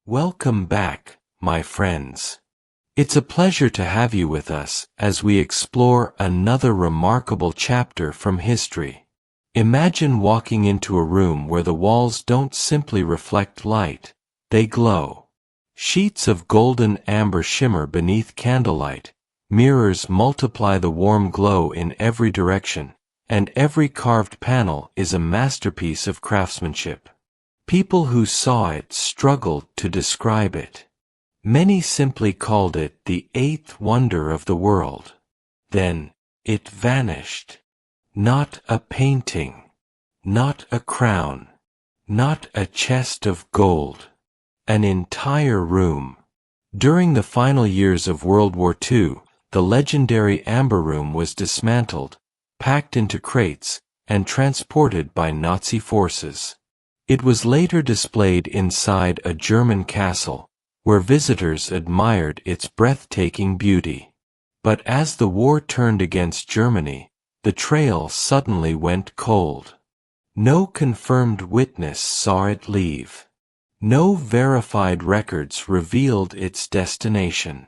Welcome back, my friends. It's a pleasure to have you with us as we explore another remarkable chapter from history. Imagine walking into a room where the walls don't simply reflect light, they glow. Sheets of golden amber shimmer beneath candlelight, mirrors multiply the warm glow in every direction, and every carved panel is a masterpiece of craftsmanship. People who saw it struggled to describe it. Many simply called it the eighth wonder of the world. Then, it vanished. Not a painting. Not a crown. Not a chest of gold. An entire room. During the final years of World War II, the legendary Amber Room was dismantled, packed into crates, and transported by Nazi forces. It was later displayed inside a German castle, where visitors admired its breathtaking beauty. But as the war turned against Germany, the trail suddenly went cold. No confirmed witness saw it leave. No verified records revealed its destination.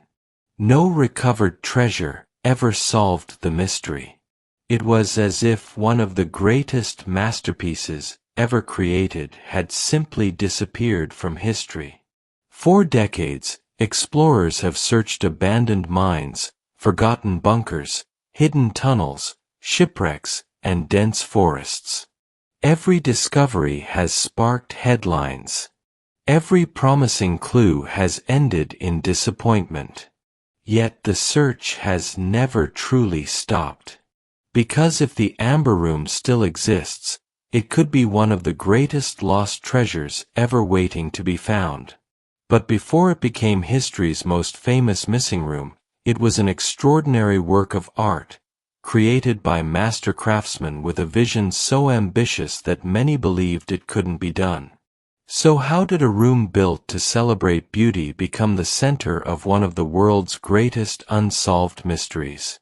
No recovered treasure ever solved the mystery. It was as if one of the greatest masterpieces ever created had simply disappeared from history. For decades, explorers have searched abandoned mines, forgotten bunkers, hidden tunnels, shipwrecks, and dense forests. Every discovery has sparked headlines. Every promising clue has ended in disappointment. Yet the search has never truly stopped. Because if the Amber Room still exists, it could be one of the greatest lost treasures ever waiting to be found. But before it became history's most famous missing room, it was an extraordinary work of art, created by master craftsmen with a vision so ambitious that many believed it couldn't be done. So how did a room built to celebrate beauty become the center of one of the world's greatest unsolved mysteries?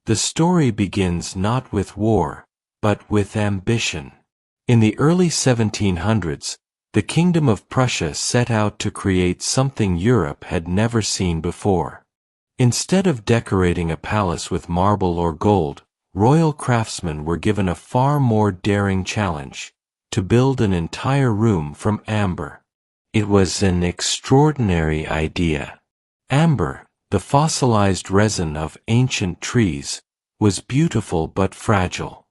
The story begins not with war, but with ambition. In the early 1700s, the Kingdom of Prussia set out to create something Europe had never seen before. Instead of decorating a palace with marble or gold, royal craftsmen were given a far more daring challenge: to build an entire room from amber. It was an extraordinary idea. Amber, the fossilized resin of ancient trees, was beautiful but fragile.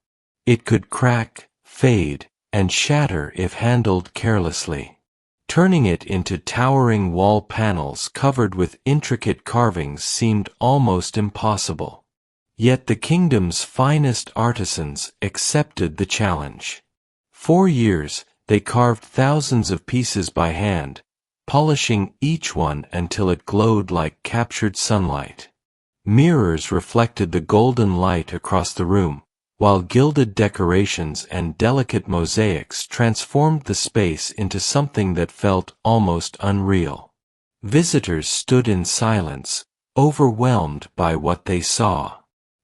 It could crack, fade, and shatter if handled carelessly. Turning it into towering wall panels covered with intricate carvings seemed almost impossible. Yet the kingdom's finest artisans accepted the challenge. For years, they carved thousands of pieces by hand, polishing each one until it glowed like captured sunlight. Mirrors reflected the golden light across the room, while gilded decorations and delicate mosaics transformed the space into something that felt almost unreal. Visitors stood in silence, overwhelmed by what they saw.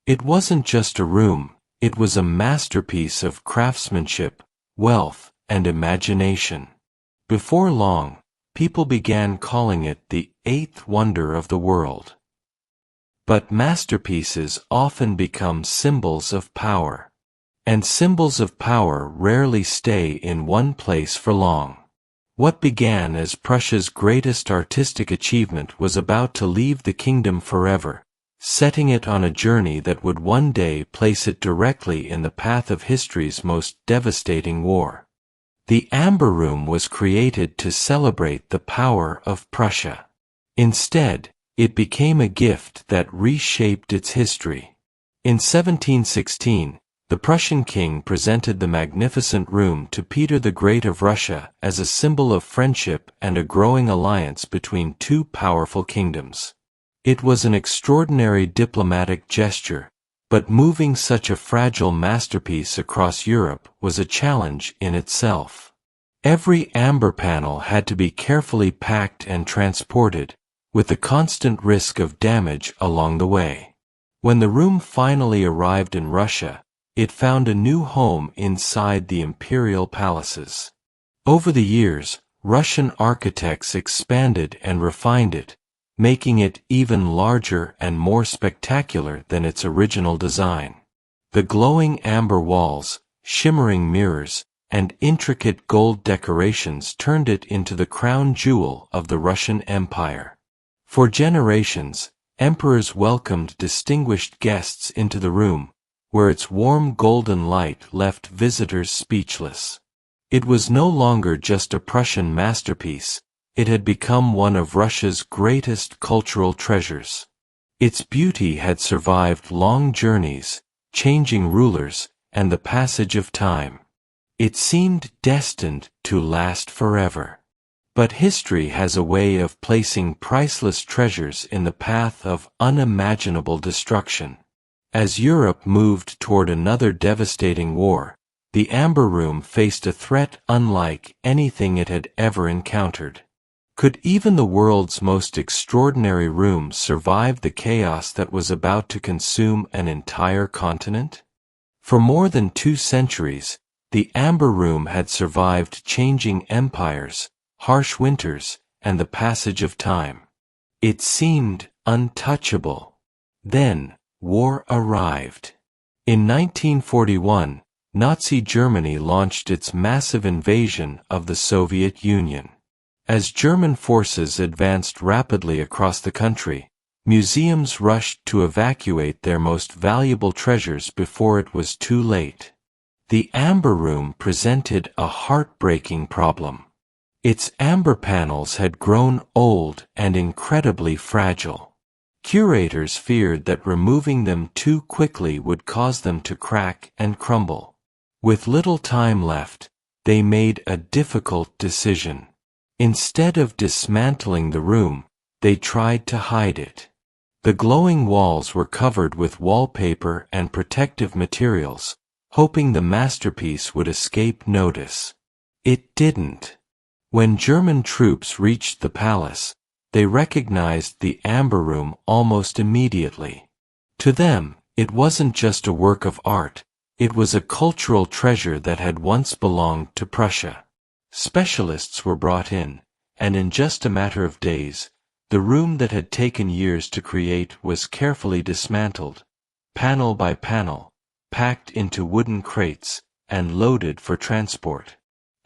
It wasn't just a room, it was a masterpiece of craftsmanship, wealth, and imagination. Before long, people began calling it the eighth wonder of the world. But masterpieces often become symbols of power. And symbols of power rarely stay in one place for long. What began as Prussia's greatest artistic achievement was about to leave the kingdom forever, setting it on a journey that would one day place it directly in the path of history's most devastating war. The Amber Room was created to celebrate the power of Prussia. Instead, it became a gift that reshaped its history. In 1716, the Prussian king presented the magnificent room to Peter the Great of Russia as a symbol of friendship and a growing alliance between two powerful kingdoms. It was an extraordinary diplomatic gesture, but moving such a fragile masterpiece across Europe was a challenge in itself. Every amber panel had to be carefully packed and transported, with the constant risk of damage along the way. When the room finally arrived in Russia, it found a new home inside the imperial palaces. Over the years, Russian architects expanded and refined it, making it even larger and more spectacular than its original design. The glowing amber walls, shimmering mirrors, and intricate gold decorations turned it into the crown jewel of the Russian Empire. For generations, emperors welcomed distinguished guests into the room, where its warm golden light left visitors speechless. It was no longer just a Prussian masterpiece, it had become one of Russia's greatest cultural treasures. Its beauty had survived long journeys, changing rulers, and the passage of time. It seemed destined to last forever. But history has a way of placing priceless treasures in the path of unimaginable destruction. As Europe moved toward another devastating war, the Amber Room faced a threat unlike anything it had ever encountered. Could even the world's most extraordinary room survive the chaos that was about to consume an entire continent? For more than 2 centuries, the Amber Room had survived changing empires, harsh winters, and the passage of time. It seemed untouchable. Then, war arrived. In 1941, Nazi Germany launched its massive invasion of the Soviet Union. As German forces advanced rapidly across the country, museums rushed to evacuate their most valuable treasures before it was too late. The Amber Room presented a heartbreaking problem. Its amber panels had grown old and incredibly fragile. Curators feared that removing them too quickly would cause them to crack and crumble. With little time left, they made a difficult decision. Instead of dismantling the room, they tried to hide it. The glowing walls were covered with wallpaper and protective materials, hoping the masterpiece would escape notice. It didn't. When German troops reached the palace, they recognized the Amber Room almost immediately. To them, it wasn't just a work of art, it was a cultural treasure that had once belonged to Prussia. Specialists were brought in, and in just a matter of days, the room that had taken years to create was carefully dismantled, panel by panel, packed into wooden crates, and loaded for transport.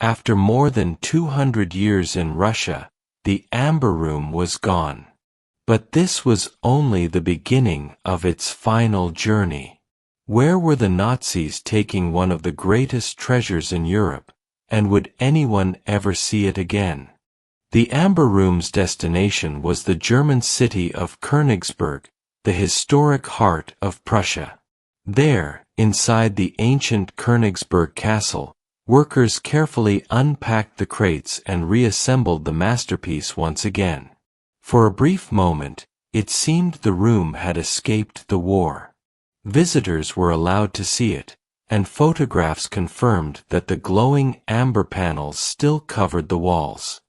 After more than 200 years in Russia, the Amber Room was gone. But this was only the beginning of its final journey. Where were the Nazis taking one of the greatest treasures in Europe, and would anyone ever see it again? The Amber Room's destination was the German city of Königsberg, the historic heart of Prussia. There, inside the ancient Königsberg castle, workers carefully unpacked the crates and reassembled the masterpiece once again. For a brief moment, it seemed the room had escaped the war. Visitors were allowed to see it, and photographs confirmed that the glowing amber panels still covered the walls.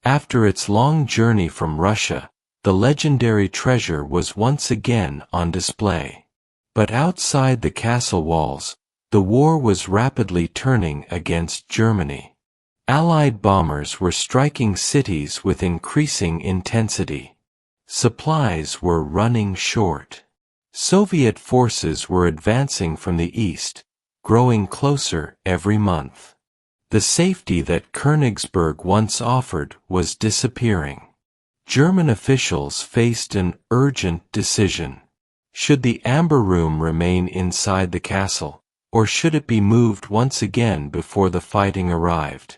After its long journey from Russia, the legendary treasure was once again on display. But outside the castle walls, the war was rapidly turning against Germany. Allied bombers were striking cities with increasing intensity. Supplies were running short. Soviet forces were advancing from the east, growing closer every month. The safety that Königsberg once offered was disappearing. German officials faced an urgent decision. Should the Amber Room remain inside the castle, or should it be moved once again before the fighting arrived?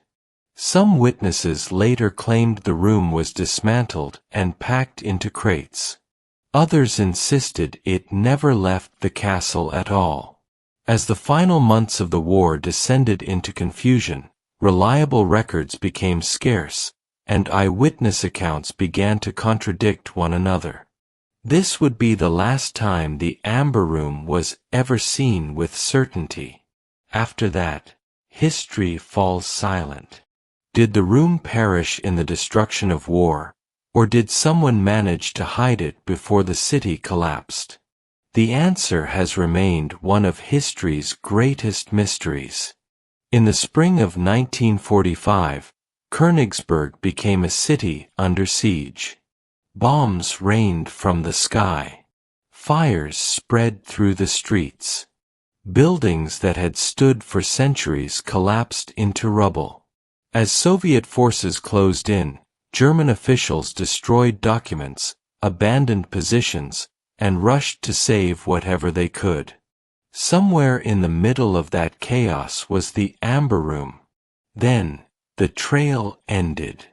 Some witnesses later claimed the room was dismantled and packed into crates. Others insisted it never left the castle at all. As the final months of the war descended into confusion, reliable records became scarce, and eyewitness accounts began to contradict one another. This would be the last time the Amber Room was ever seen with certainty. After that, history falls silent. Did the room perish in the destruction of war, or did someone manage to hide it before the city collapsed? The answer has remained one of history's greatest mysteries. In the spring of 1945, Königsberg became a city under siege. Bombs rained from the sky. Fires spread through the streets. Buildings that had stood for centuries collapsed into rubble. As Soviet forces closed in, German officials destroyed documents, abandoned positions, and rushed to save whatever they could. Somewhere in the middle of that chaos was the Amber Room. Then, the trail ended.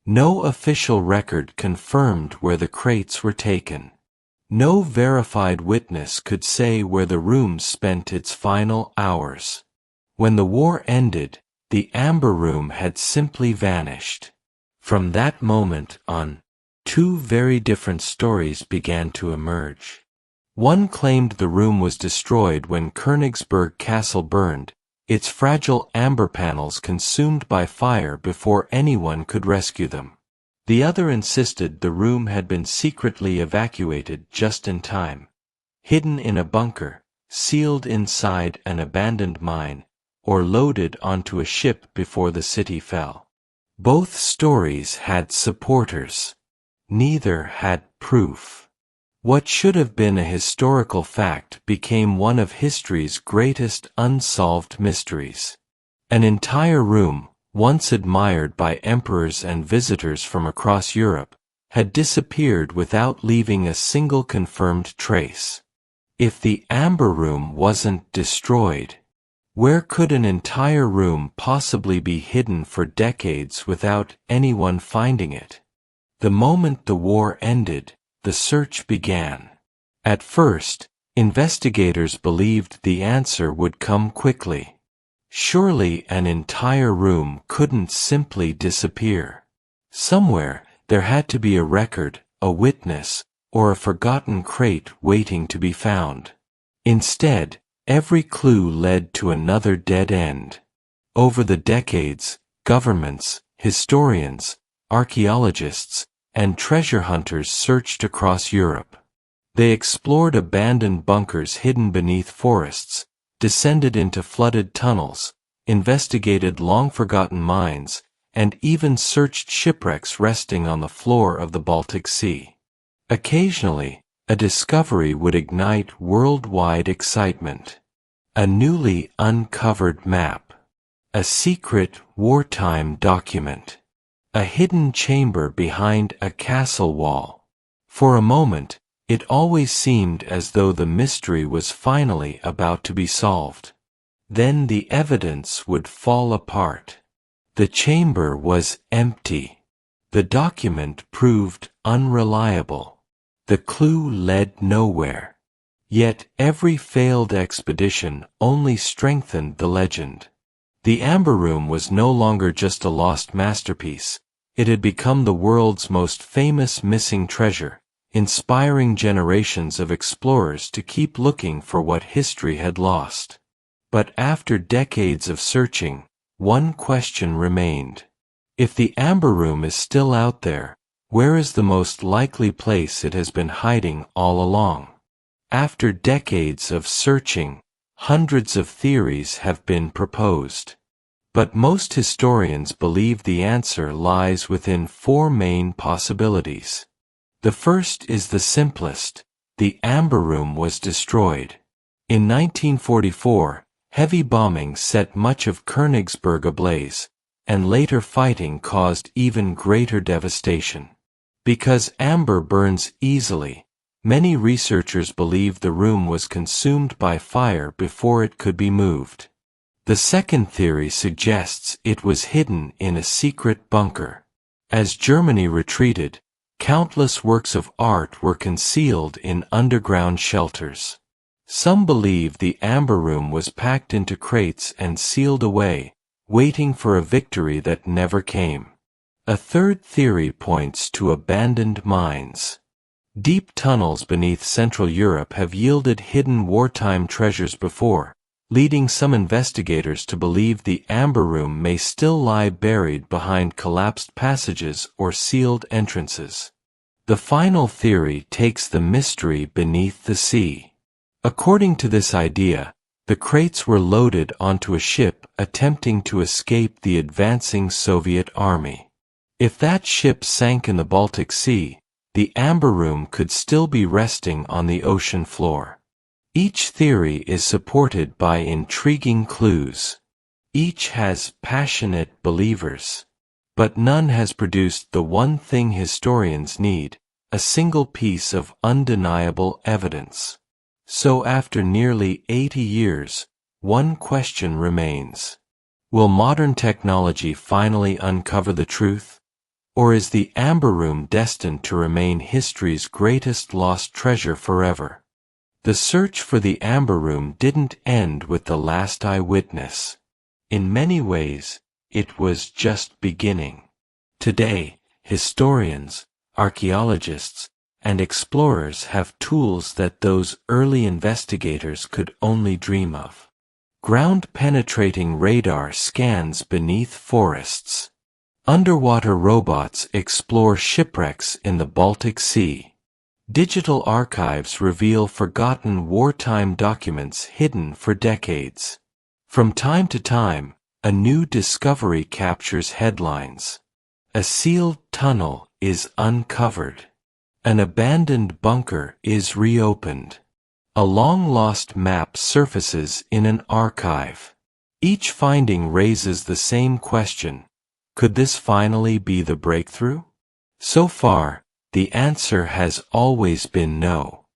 No official record confirmed where the crates were taken. No verified witness could say where the room spent its final hours. When the war ended, the Amber Room had simply vanished. From that moment on, two very different stories began to emerge. One claimed the room was destroyed when Königsberg Castle burned, its fragile amber panels consumed by fire before anyone could rescue them. The other insisted the room had been secretly evacuated just in time, hidden in a bunker, sealed inside an abandoned mine, or loaded onto a ship before the city fell. Both stories had supporters. Neither had proof. What should have been a historical fact became one of history's greatest unsolved mysteries. An entire room, once admired by emperors and visitors from across Europe, had disappeared without leaving a single confirmed trace. If the Amber Room wasn't destroyed, where could an entire room possibly be hidden for decades without anyone finding it? The moment the war ended, the search began. At first, investigators believed the answer would come quickly. Surely an entire room couldn't simply disappear. Somewhere, there had to be a record, a witness, or a forgotten crate waiting to be found. Instead, every clue led to another dead end. Over the decades, governments, historians, archaeologists, and treasure hunters searched across Europe. They explored abandoned bunkers hidden beneath forests, descended into flooded tunnels, investigated long-forgotten mines, and even searched shipwrecks resting on the floor of the Baltic Sea. Occasionally, a discovery would ignite worldwide excitement. A newly uncovered map. A secret wartime document. A hidden chamber behind a castle wall. For a moment, it always seemed as though the mystery was finally about to be solved. Then the evidence would fall apart. The chamber was empty. The document proved unreliable. The clue led nowhere. Yet every failed expedition only strengthened the legend. The Amber Room was no longer just a lost masterpiece. It had become the world's most famous missing treasure, inspiring generations of explorers to keep looking for what history had lost. But after decades of searching, one question remained. If the Amber Room is still out there, where is the most likely place it has been hiding all along? After decades of searching, hundreds of theories have been proposed. But most historians believe the answer lies within four main possibilities. The first is the simplest. The Amber Room was destroyed. In 1944, heavy bombing set much of Königsberg ablaze, and later fighting caused even greater devastation. Because amber burns easily, many researchers believe the room was consumed by fire before it could be moved. The second theory suggests it was hidden in a secret bunker. As Germany retreated, countless works of art were concealed in underground shelters. Some believe the Amber Room was packed into crates and sealed away, waiting for a victory that never came. A third theory points to abandoned mines. Deep tunnels beneath Central Europe have yielded hidden wartime treasures before, leading some investigators to believe the Amber Room may still lie buried behind collapsed passages or sealed entrances. The final theory takes the mystery beneath the sea. According to this idea, The crates were loaded onto a ship attempting to escape the advancing Soviet army. If that ship sank in the Baltic Sea, the Amber Room could still be resting on the ocean floor. Each theory is supported by intriguing clues. Each has passionate believers. But none has produced the one thing historians need, a single piece of undeniable evidence. So after nearly 80 years, one question remains. Will modern technology finally uncover the truth? Or is the Amber Room destined to remain history's greatest lost treasure forever? The search for the Amber Room didn't end with the last eyewitness. In many ways, it was just beginning. Today, historians, archaeologists, and explorers have tools that those early investigators could only dream of. Ground-penetrating radar scans beneath forests. Underwater robots explore shipwrecks in the Baltic Sea. Digital archives reveal forgotten wartime documents hidden for decades. From time to time, a new discovery captures headlines. A sealed tunnel is uncovered. An abandoned bunker is reopened. A long-lost map surfaces in an archive. Each finding raises the same question. Could this finally be the breakthrough? So far, the answer has always been no.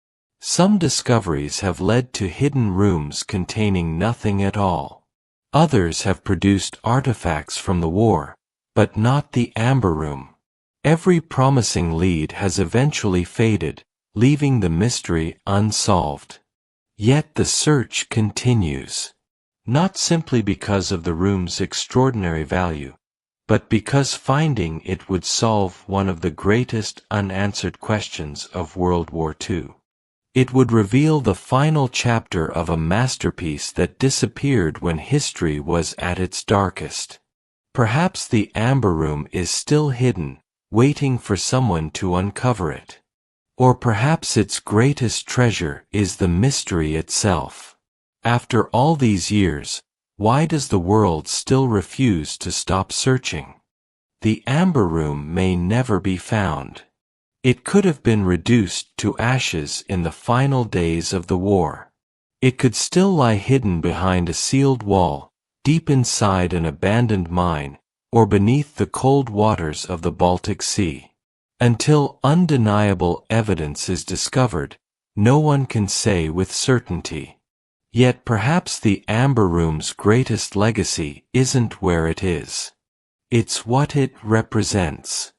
Some discoveries have led to hidden rooms containing nothing at all. Others have produced artifacts from the war, but not the Amber Room. Every promising lead has eventually faded, leaving the mystery unsolved. Yet the search continues. Not simply because of the room's extraordinary value, but because finding it would solve one of the greatest unanswered questions of World War II. It would reveal the final chapter of a masterpiece that disappeared when history was at its darkest. Perhaps the Amber Room is still hidden, waiting for someone to uncover it. Or perhaps its greatest treasure is the mystery itself. After all these years, why does the world still refuse to stop searching? The Amber Room may never be found. It could have been reduced to ashes in the final days of the war. It could still lie hidden behind a sealed wall, deep inside an abandoned mine, or beneath the cold waters of the Baltic Sea. Until undeniable evidence is discovered, no one can say with certainty. Yet perhaps the Amber Room's greatest legacy isn't where it is. It's what it represents.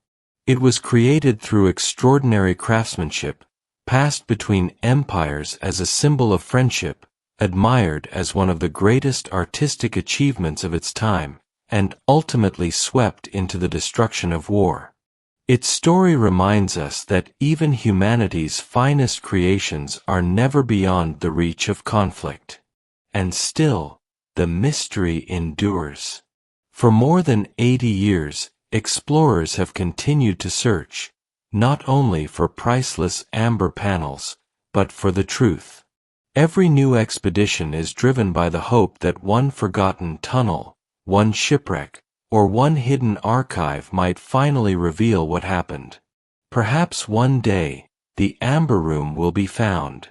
It was created through extraordinary craftsmanship, passed between empires as a symbol of friendship, admired as one of the greatest artistic achievements of its time, and ultimately swept into the destruction of war. Its story reminds us that even humanity's finest creations are never beyond the reach of conflict. And still, the mystery endures. For more than 80 years, explorers have continued to search, not only for priceless amber panels, but for the truth. Every new expedition is driven by the hope that one forgotten tunnel, one shipwreck, or one hidden archive might finally reveal what happened. Perhaps one day, the Amber Room will be found.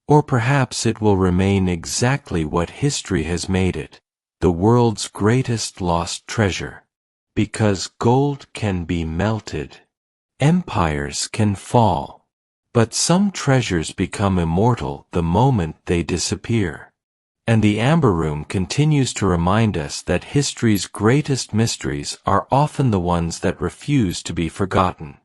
Or perhaps it will remain exactly what history has made it, the world's greatest lost treasure. Because gold can be melted. Empires can fall. But some treasures become immortal the moment they disappear. And the Amber Room continues to remind us that history's greatest mysteries are often the ones that refuse to be forgotten.